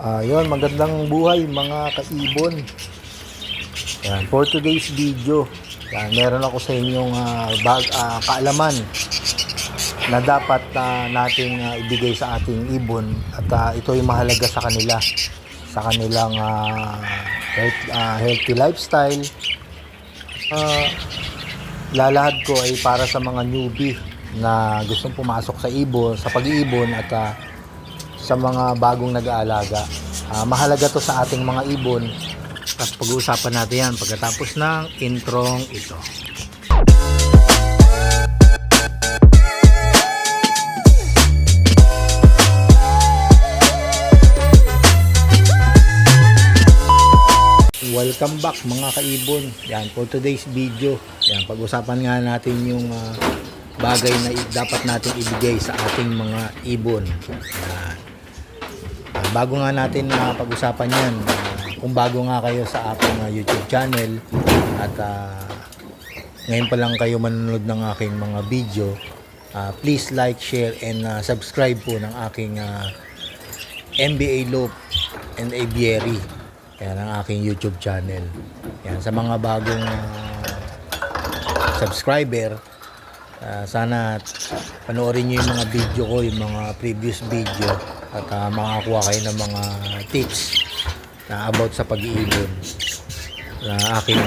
Yun, magandang buhay mga kaibon. Yan, for today's video, yan, meron ako sa inyong kaalaman na dapat nating ibigay sa ating ibon at ito ay mahalaga sa kanila, sa kanilang healthy lifestyle. Lalahad ko ay para sa mga newbie na gustong pumasok sa ibon, sa pag-iibon at sa mga bagong nag-aalaga. Mahalaga to sa ating mga ibon at pag-uusapan natin yan pagkatapos ng introng ito. Welcome back mga kaibon. Yan, for today's video, yan, pag-usapan nga natin yung bagay na dapat natin ibigay sa ating mga ibon. Yan. Bago nga natin pag-usapan yan, kung bago nga kayo sa ating YouTube channel at ngayon pa lang kayo manonood ng aking mga video, please like, share, and subscribe po ng aking MBA Loop and Aviary. Yan ang aking YouTube channel. Yan, sa mga bagong subscriber, sana panoorin nyo yung mga video ko, yung mga previous video at makakuha kayo ng mga tips about sa pag-iibon na aking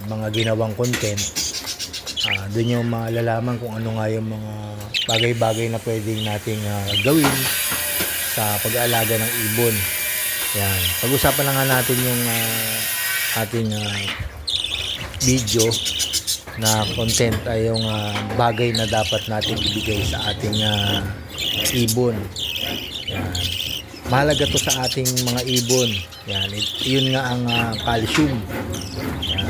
mga ginawang content. Doon yung malalaman kung ano nga yung mga bagay-bagay na pwedeng nating gawin sa pag-aalaga ng ibon. Yan. Pag-usapan na nga natin yung ating video na content ay yung bagay na dapat natin ibigay sa ating ibon. Yan. Mahalaga to sa ating mga ibon. Yan. Yun nga ang calcium. Yan.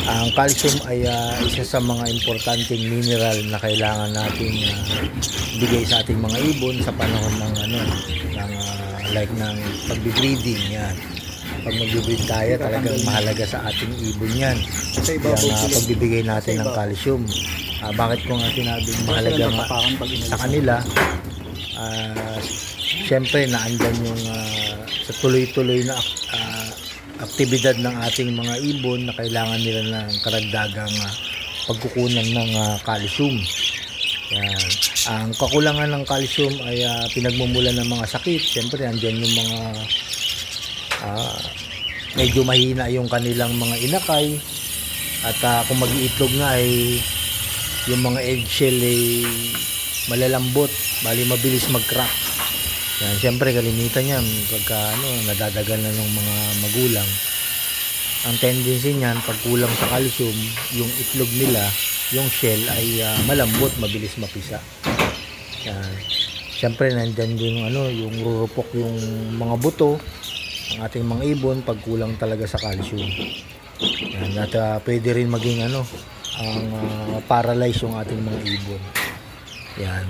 Ang calcium ay isa sa mga importanteng mineral na kailangan natin ibigay sa ating mga ibon sa panahon ng like ng pagbe-breeding. Yan. Pag mag-breed tayo, talagang mahalaga sa ating ibon yan. Yung pagbibigay natin ng calcium. Bakit ko nga sinabing mahalaga sa kanila? Siyempre, naandyan yung sa tuloy-tuloy na aktibidad ng ating mga ibon na kailangan nila ng karagdagang pagkukunan ng calcium. Yan. Ang kakulangan ng calcium ay pinagmumulan ng mga sakit. Siyempre, andyan yung mga medyo mahina yung kanilang mga inakay. At kung mag-iitlog nga ay yung mga eggshell ay malalambot, bali mabilis mag-crack. Yan, siyempre kalimitan yan pagka nadadagal na ng mga magulang. Ang tendency niyan, pag kulang sa calcium, yung itlog nila, yung shell ay malambot, mabilis mapisa. Yan. Siyempre nandyan din yung rurupok yung mga buto ng ating mga ibon pag kulang talaga sa calcium. Yan. At pwede rin maging ang paralyze yung ating mga ibon. Yan.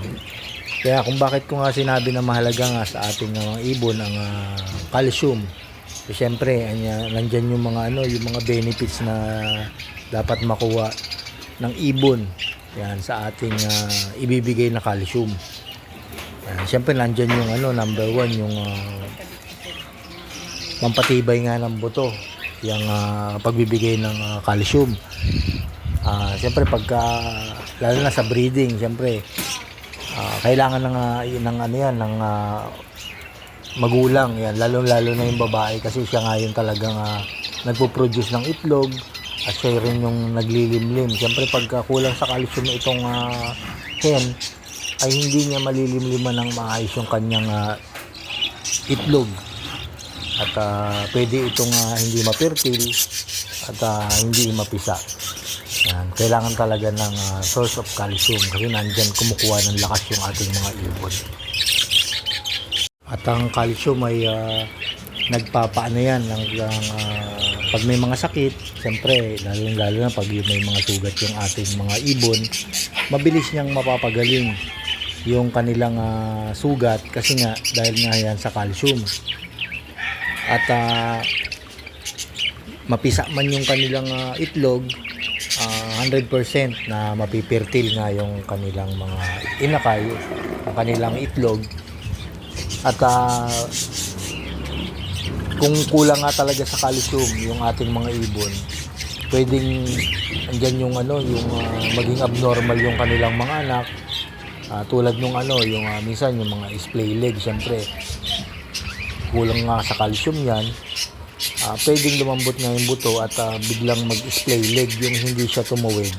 Kaya kung bakit ko nga sinabi na mahalaga nga sa ating mga ibon ang calcium. So, siyempre nandyan yung mga yung mga benefits na dapat makuha ng ibon. Yan, sa ating ibibigay na calcium. Yan, siyempre nandyan yung number one, yung pampatibay nga ng buto, yung pagbibigay ng calcium. Siyempre pagka lalo na sa breeding, siyempre kailangan ng magulang yan, lalo na yung babae kasi siya nga yung talagang nagpo-produce ng itlog at siya rin yung naglilimlim. Siyempre pagka kulang sa calcium itong hen ay hindi niya malilimliman ng maayos yung kanyang itlog at pwede itong hindi mafertile at hindi mapisa. Yan. Kailangan talaga ng source of calcium kasi nandyan kumukuha ng lakas yung ating mga ibon. At ang calcium ay nagpapaano yan pag may mga sakit, siyempre lalo na pag may mga sugat yung ating mga ibon, mabilis niyang mapapagaling yung kanilang sugat kasi nga dahil nga yan sa calcium. At mapisa man yung kanilang itlog, 100% na mapipirtil nga yung kanilang mga inakay, ang kanilang itlog. At kung kulang nga talaga sa calcium yung ating mga ibon, pwedeng andyan yung yung maging abnormal yung kanilang mga anak. Tulad nung yung minsan yung mga splay leg, syempre kulang nga sa calcium yan. Pwedeng lumambot nga yung buto at biglang mag-splay leg, yung hindi siya tumuwid,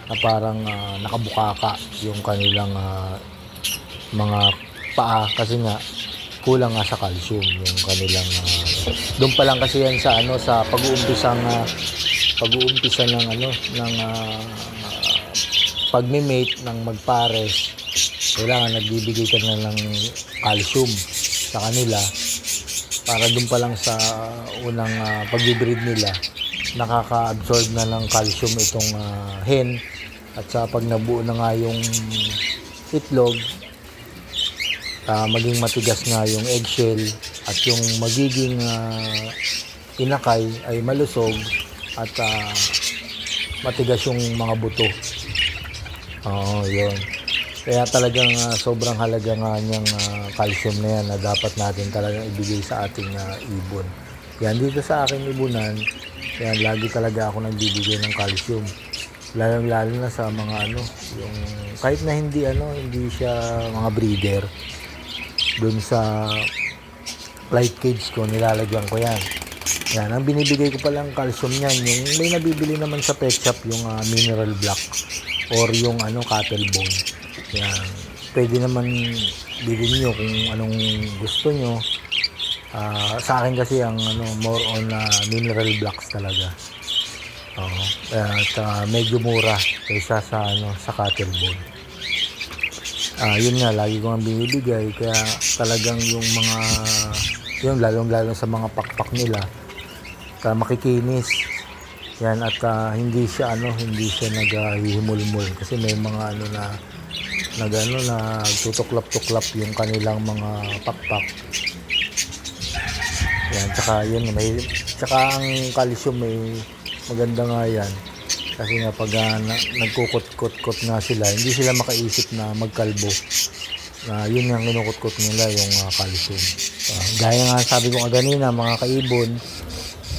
na parang nakabukaka yung kanilang mga paa, kasi nga kulang nga sa calcium yung kanilang doon pa lang kasi yan sa sa pag-uumpisa ng pagme-mate ng magpares. Kailangan nagbibigay ka na ng calcium sa kanila para doon pa lang sa unang pag-breed nila, nakaka-absorb na ng calcium itong hen, at sa pag nabuo na nga yung itlog, maging matigas nga yung eggshell, at yung magiging inakay ay malusog at matigas yung mga buto. Yun. Kaya talagang sobrang halaga nga niyang calcium na yan na dapat natin talagang ibigay sa ating ibon. Yan, dito sa aking ibunan, yan, lagi talaga ako nagbibigay ng calcium. Lalo na sa mga yung kahit na hindi siya mga breeder. Doon sa light cage ko, nilalagyan ko yan. Yan, ang binibigay ko palang calcium niyan, yung may nabibili naman sa pet shop, yung mineral block or yung cattle bone. Yan, pwede naman bilhin nyo kung anong gusto nyo. Sa akin kasi ang more on mineral blocks talaga. At medyo mura kaysa sa cattle bone. Yun nga, lagi ko ang binibigay, kaya talagang yung mga yun, lalong-lalo sa mga pakpak nila, makikinis yan, at hindi siya naghihimul-mul, kasi may mga tutuklap-tuklap yung kanilang mga pakpak. Yan, tsaka ang calcium may maganda nga yan. Kasi nga pag nagkukot-kot nga sila, hindi sila makaisip na magkalbo. Yun yung kinukot-kot nila, yung calcium. Gaya nga sabi ko kanina, mga kaibon,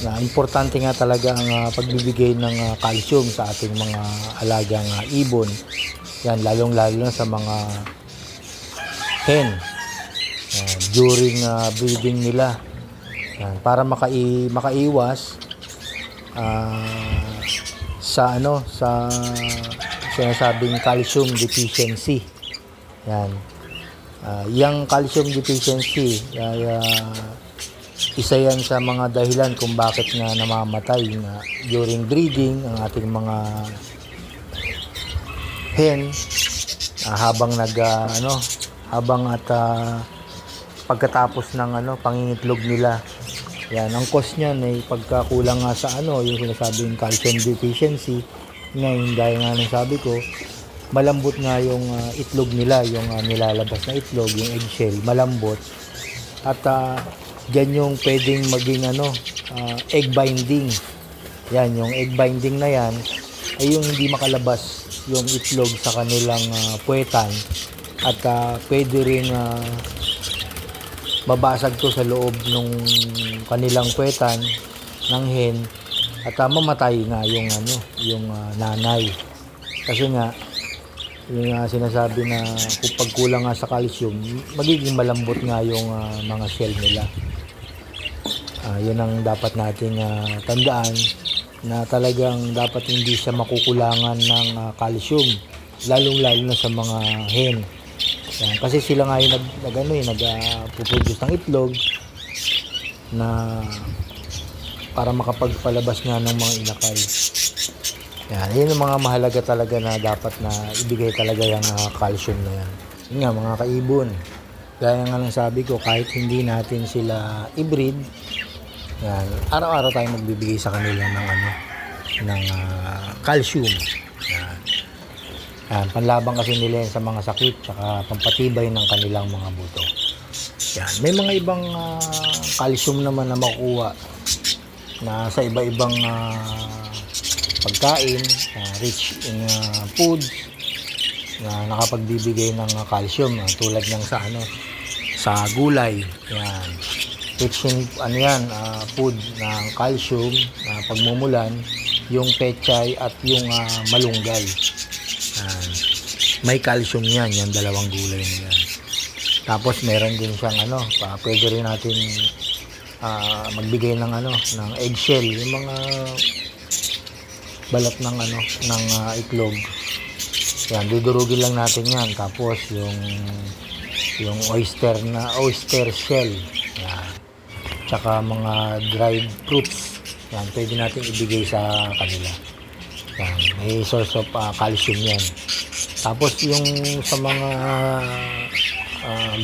na importante nga talaga ang pagbibigay ng calcium sa ating mga alagang ibon. Yan, lalong-lalo na sa mga hen. During breeding nila. Yan, para makaiwas sa sinasabing calcium deficiency. Yan. Yung calcium deficiency isa yan sa mga dahilan kung bakit nga namamatay during breeding ang ating mga hen, habang pagkatapos ng pangingitlog nila. Yan, ang cause niyan ay pagkakulang nga sa yung sinasabing calcium deficiency. Ngayon, gaya nga ng sabi ko, malambot nga yung itlog nila, yung nilalabas na itlog, yung eggshell, malambot. At dyan yung pwedeng maging egg binding. Yan, yung egg binding na yan ay yung hindi makalabas yung itlog sa kanilang puwetan, at pwede rin mabasag to sa loob ng kanilang puwetan ng hen, at mamatay nga yung nanay. Kasi nga yung sinasabi na kung pagkulang nga sa calcium, magiging malambot nga yung mga shell nila. Yun ang dapat nating tandaan, na talagang dapat hindi siya makukulangan ng calcium, lalong-lalo na sa mga hen. Yan, kasi sila nga yung nagpo-produce ng itlog na para makapagpalabas nga ng mga inakay. Yan, yun ang mga mahalaga talaga na dapat na ibigay talaga yung calcium na yan. Yun nga, mga kaibon, gaya nga lang sabi ko, kahit hindi natin sila i-breed, yan, araw-araw tayo magbibigay sa kanila ng calcium. Yan, panlaban kasi nila yan sa mga sakit, saka pampatibay ng kanilang mga buto. Yan, may mga ibang calcium naman na makukuha na sa iba-ibang pagkain, rich in food, na nakapagbibigay ng calcium, tulad ng sa gulay. Yan. rich in ano yan, food ng calcium na pagmumulan, yung pechay at yung malunggay. May calcium yan, yung dalawang gulay na yan. Tapos meron din siyang pwede rin natin magbigay ng ng eggshell, yung mga balat ng ng itlog. Yan, dudurugin lang natin yan. Tapos yung oyster shell. Yan. Tsaka mga dried fruits. Yan, pwede natin ibigay sa kanila. Yan, may source of calcium yan. Tapos yung sa mga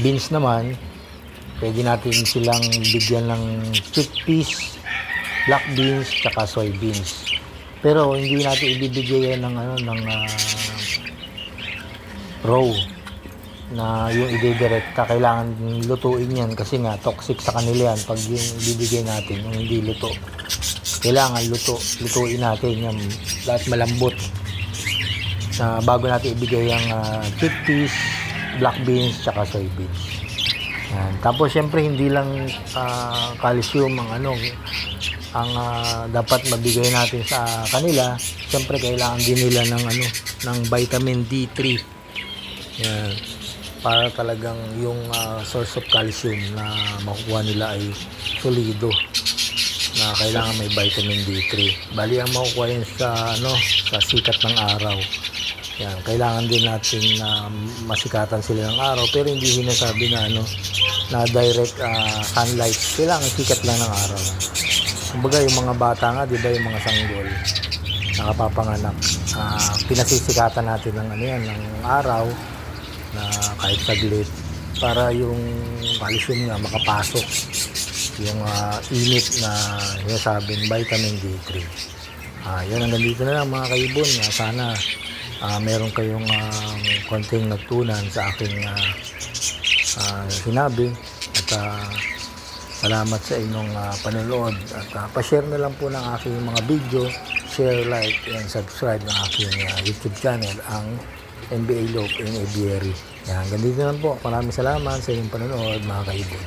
beans naman, pwede natin silang bigyan ng chickpeas, black beans, tsaka soybeans. Pero hindi natin ibibigay yan ng raw na yung ididirekta. Kailangan lutuin yan kasi nga toxic sa kanila yan pag yung ibibigay natin yung hindi luto. Kailangan lutuin natin yan lahat malambot bago natin ibigay yung chickpeas, black beans, tsaka soybeans. Yan. Tapos syempre hindi lang calcium ang dapat mabigay natin sa kanila. Syempre kailangan din nila ng vitamin D3. Yan. Para talagang yung source of calcium na makukuha nila ay solido, na kailangan may vitamin D3. Bali ang makukuha yun sa sikat ng araw. Yan, kailangan din natin masikatan sila ng araw, pero hindi sinasabi na na direct sunlight. Kailangan sikat lang ng araw. Kumbaga yung mga bata nga, di ba, yung mga sanggol nakapapanganak, pinasisikatan natin ng ng araw na kahit saglit para yung calcium nga makapasok, yung init na sinasabing vitamin D3. Yan, hanggang dito na lang mga kaibon. Sana meron kayong konting nagtunan sa aking sinabi, at salamat sa inyong panonood, at pa-share na lang po ng aking mga video, share, like, and subscribe ng aking YouTube channel, ang NBA Lope in Aviary. Yan, hanggang dito lang po. Maraming salamat sa inyong panonood mga kaibon.